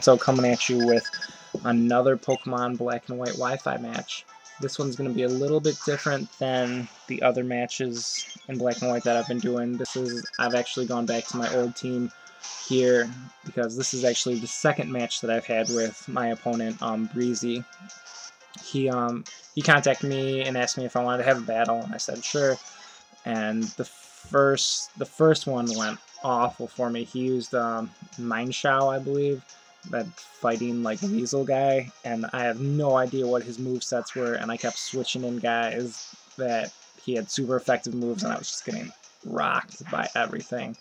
So coming at you with another Pokemon Black and White Wi-Fi match. This one's going to be a little bit different than the other matches in Black and White that I've been doing. I've actually gone back to my old team here because this is actually the second match that I've had with my opponent, Breezy. He contacted me and asked me if I wanted to have a battle, and I said sure. And the first one went awful for me. He used Mineshao, I believe, that fighting like weasel guy, and I have no idea what his movesets were, and I kept switching in guys that he had super effective moves, and I was just getting rocked by everything.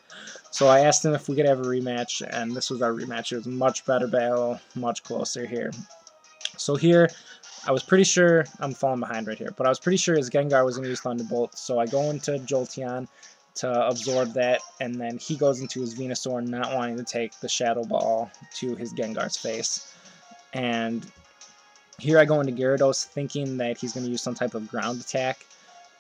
So I asked him if we could have a rematch, and this was our rematch. It was a much better battle, much closer here. So here, I was pretty sure, I'm falling behind right here, but I was pretty sure his Gengar was going to use Thunderbolt, so I go into Jolteon to absorb that, and then he goes into his Venusaur, not wanting to take the Shadow Ball to his Gengar's face. And here I go into Gyarados thinking that he's going to use some type of ground attack,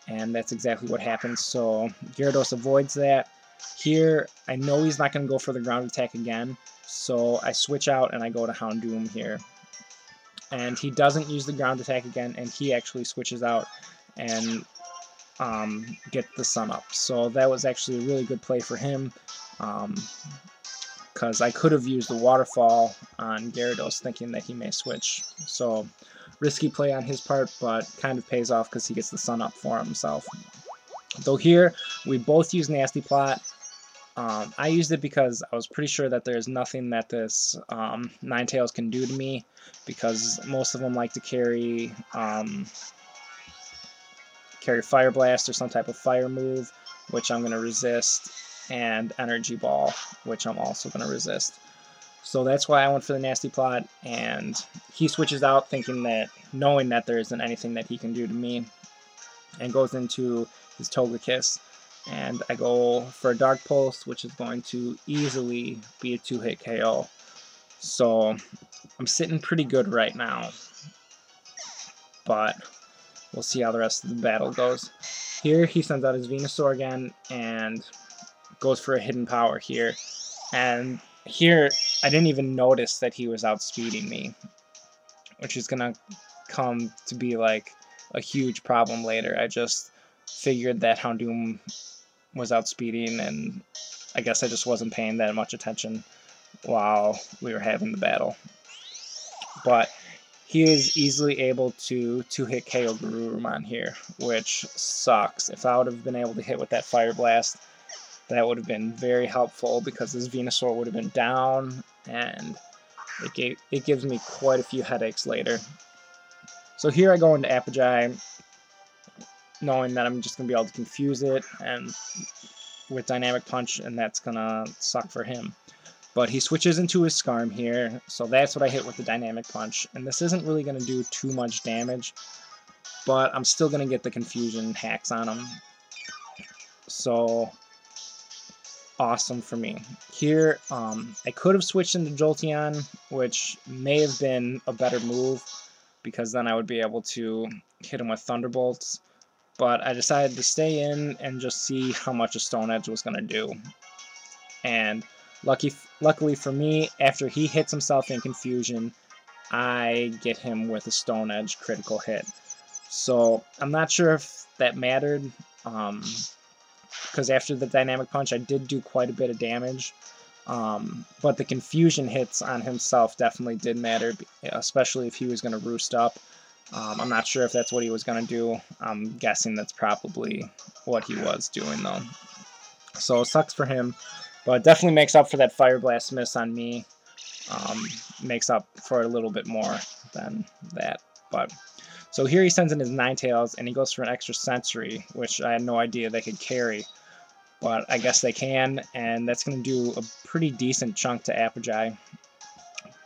and that's exactly what happens. So Gyarados avoids that. Here, I know he's not going to go for the ground attack again, so I switch out and I go to Houndoom here. And he doesn't use the ground attack again, and he actually switches out and get the Sun Up. So that was actually a really good play for him, because I could have used the Waterfall on Gyarados thinking that he may switch. So risky play on his part, but kind of pays off because he gets the Sun Up for himself. Though here, we both use Nasty Plot. I used it because I was pretty sure that there's nothing that this Ninetales can do to me, because most of them like to carry Fire Blast or some type of fire move, which I'm going to resist, and Energy Ball, which I'm also going to resist. So that's why I went for the Nasty Plot, and he switches out knowing that there isn't anything that he can do to me, and goes into his Togekiss. And I go for a Dark Pulse, which is going to easily be a 2-hit KO. So I'm sitting pretty good right now, but we'll see how the rest of the battle goes. Here he sends out his Venusaur again and goes for a Hidden Power here. And here I didn't even notice that he was outspeeding me, which is going to come to be like a huge problem later. I just figured that Houndoom was outspeeding, and I guess I just wasn't paying that much attention while we were having the battle. But he is easily able to 2-hit KO Garurumon here, which sucks. If I would have been able to hit with that Fire Blast, that would have been very helpful, because this Venusaur would have been down, and it gives me quite a few headaches later. So here I go into Apogee, knowing that I'm just going to be able to confuse it and with Dynamic Punch, and that's going to suck for him. But he switches into his Skarm here, so that's what I hit with the Dynamic Punch. And this isn't really going to do too much damage, but I'm still going to get the confusion hacks on him. So awesome for me. Here, I could have switched into Jolteon, which may have been a better move, because then I would be able to hit him with Thunderbolts. But I decided to stay in and just see how much a Stone Edge was going to do. And luckily for me, after he hits himself in confusion, I get him with a Stone Edge critical hit. So I'm not sure if that mattered, because after the Dynamic Punch I did do quite a bit of damage. But the confusion hits on himself definitely did matter, especially if he was going to roost up. I'm not sure if that's what he was going to do. I'm guessing that's probably what he was doing, though. So it sucks for him, but it definitely makes up for that Fire Blast miss on me. Makes up for it a little bit more than that. So here he sends in his Ninetales, and he goes for an extra Sensory, which I had no idea they could carry. But I guess they can, and that's going to do a pretty decent chunk to Apogee.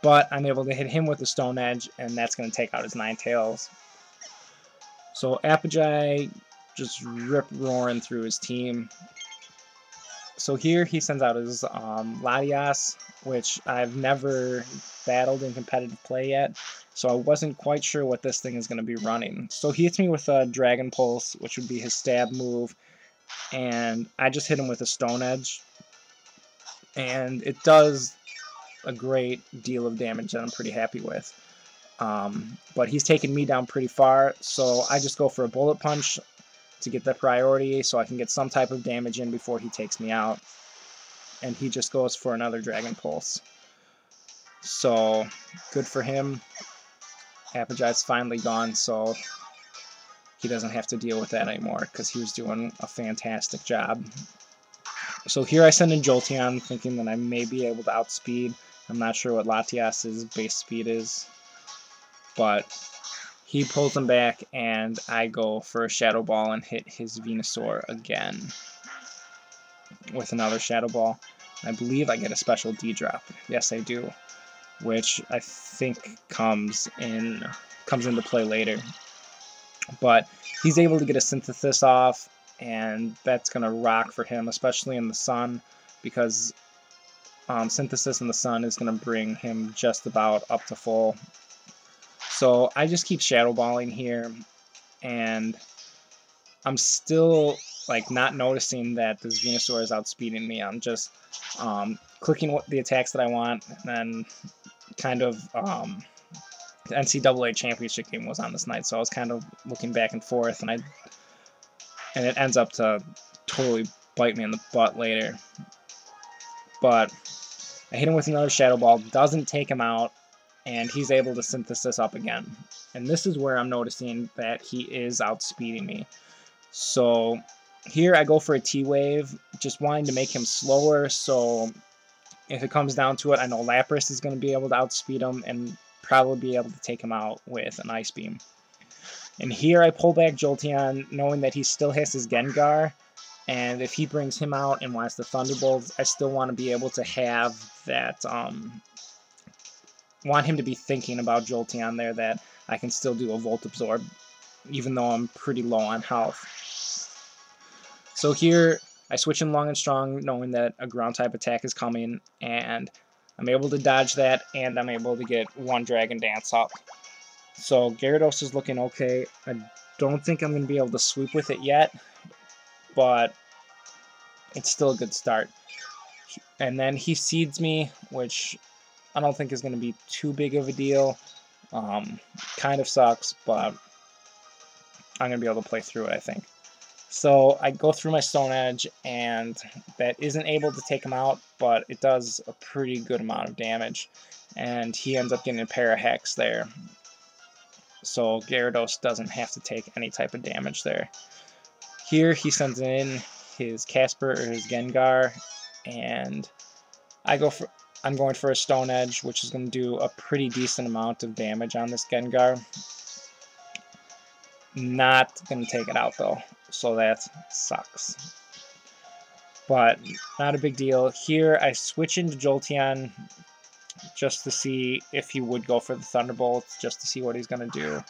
But I'm able to hit him with a Stone Edge, and that's going to take out his Ninetales. So Apogee just rip-roaring through his team. So here he sends out his Latias, which I've never battled in competitive play yet, so I wasn't quite sure what this thing is going to be running. So he hits me with a Dragon Pulse, which would be his stab move, and I just hit him with a Stone Edge. And it does a great deal of damage that I'm pretty happy with. But he's taken me down pretty far, so I just go for a bullet punch to get the priority so I can get some type of damage in before he takes me out. And he just goes for another Dragon Pulse. So, good for him. Applejack's finally gone, so he doesn't have to deal with that anymore because he was doing a fantastic job. So here I send in Jolteon, thinking that I may be able to outspeed. I'm not sure what Latias's base speed is, but he pulls him back, and I go for a Shadow Ball and hit his Venusaur again with another Shadow Ball. I believe I get a special D-drop. Yes, I do, which I think comes into play later. But he's able to get a Synthesis off, and that's going to rock for him, especially in the sun, because Synthesis in the sun is going to bring him just about up to full. So I just keep Shadow Balling here, and I'm still like not noticing that this Venusaur is outspeeding me. I'm just clicking the attacks that I want, and then kind of the NCAA championship game was on this night, so I was kind of looking back and forth, and it ends up to totally bite me in the butt later. But I hit him with another Shadow Ball, doesn't take him out, and he's able to Synthesis up again. And this is where I'm noticing that he is outspeeding me. So here I go for a T-Wave, just wanting to make him slower, so if it comes down to it, I know Lapras is going to be able to outspeed him and probably be able to take him out with an Ice Beam. And here I pull back Jolteon, knowing that he still has his Gengar, and if he brings him out and wants the Thunderbolt, I still want to be able to have that, want him to be thinking about Jolteon there, that I can still do a Volt Absorb, even though I'm pretty low on health. So here, I switch in Long and Strong, knowing that a Ground-type attack is coming, and I'm able to dodge that, and I'm able to get one Dragon Dance up. So Gyarados is looking okay. I don't think I'm going to be able to sweep with it yet, but it's still a good start. And then he seeds me, which I don't think is going to be too big of a deal. Kind of sucks, but I'm going to be able to play through it, I think. So I go through my Stone Edge, and that isn't able to take him out, but it does a pretty good amount of damage. And he ends up getting a pair of Hex there. So Gyarados doesn't have to take any type of damage there. Here he sends in his Casper or his Gengar, and I'm going for a Stone Edge, which is going to do a pretty decent amount of damage on this Gengar. Not going to take it out though, so that sucks. But not a big deal. Here I switch into Jolteon just to see if he would go for the Thunderbolt, just to see what he's going to do.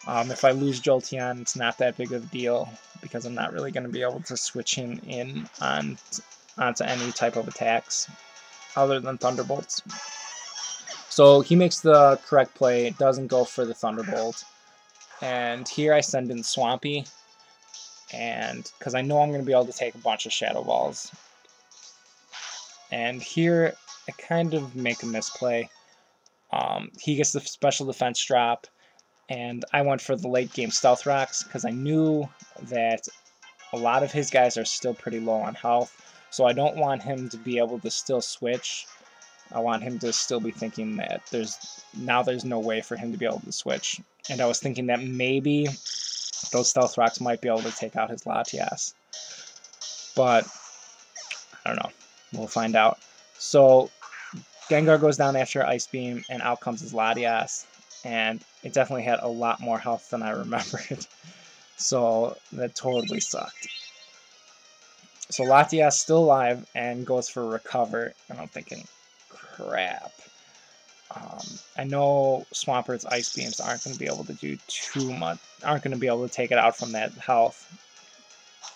If I lose Jolteon, it's not that big of a deal, because I'm not really going to be able to switch him in onto any type of attacks other than Thunderbolts. So he makes the correct play, doesn't go for the Thunderbolt. And here I send in Swampy, and because I know I'm going to be able to take a bunch of Shadow Balls. And here I kind of make a misplay. He gets the special defense drop, and I went for the late game Stealth Rocks because I knew that a lot of his guys are still pretty low on health, so I don't want him to be able to still switch. I want him to still be thinking that there's no way for him to be able to switch. And I was thinking that maybe those Stealth Rocks might be able to take out his Latias. But I don't know. We'll find out. So Gengar goes down after Ice Beam, and out comes his Latias. And it definitely had a lot more health than I remembered. So that totally sucked. So Latias still alive and goes for Recover. And I'm thinking, crap. I know Swampert's Ice Beams aren't going to be able to do too much, aren't going to be able to take it out from that health.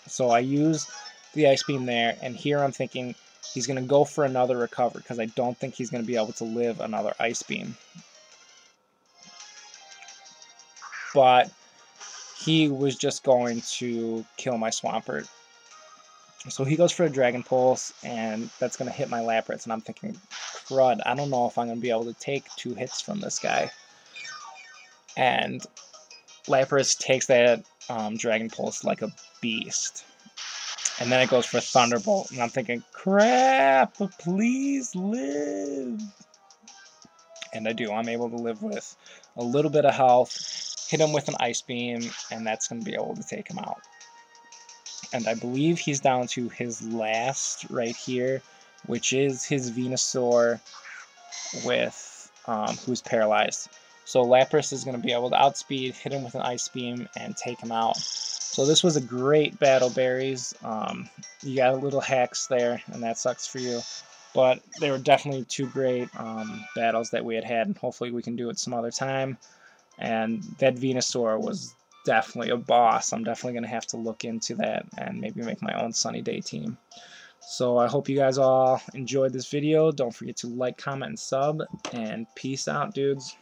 So I use the Ice Beam there, and here I'm thinking he's going to go for another Recover, because I don't think he's going to be able to live another Ice Beam. But he was just going to kill my Swampert. So he goes for a Dragon Pulse, and that's going to hit my Lapras, and I'm thinking, crud. I don't know if I'm going to be able to take 2 hits from this guy. And Lapras takes that Dragon Pulse like a beast. And then it goes for Thunderbolt. And I'm thinking, crap, please live. And I do. I'm able to live with a little bit of health, hit him with an Ice Beam, and that's going to be able to take him out. And I believe he's down to his last right here, which is his Venusaur with who's paralyzed. So Lapras is going to be able to outspeed, hit him with an Ice Beam, and take him out. So this was a great battle, Berries. You got a little hacks there, and that sucks for you. But they were definitely 2 great battles that we had, and hopefully we can do it some other time. And that Venusaur was definitely a boss. I'm definitely going to have to look into that and maybe make my own Sunny Day team. So I hope you guys all enjoyed this video. Don't forget to like, comment, and sub, and peace out, dudes.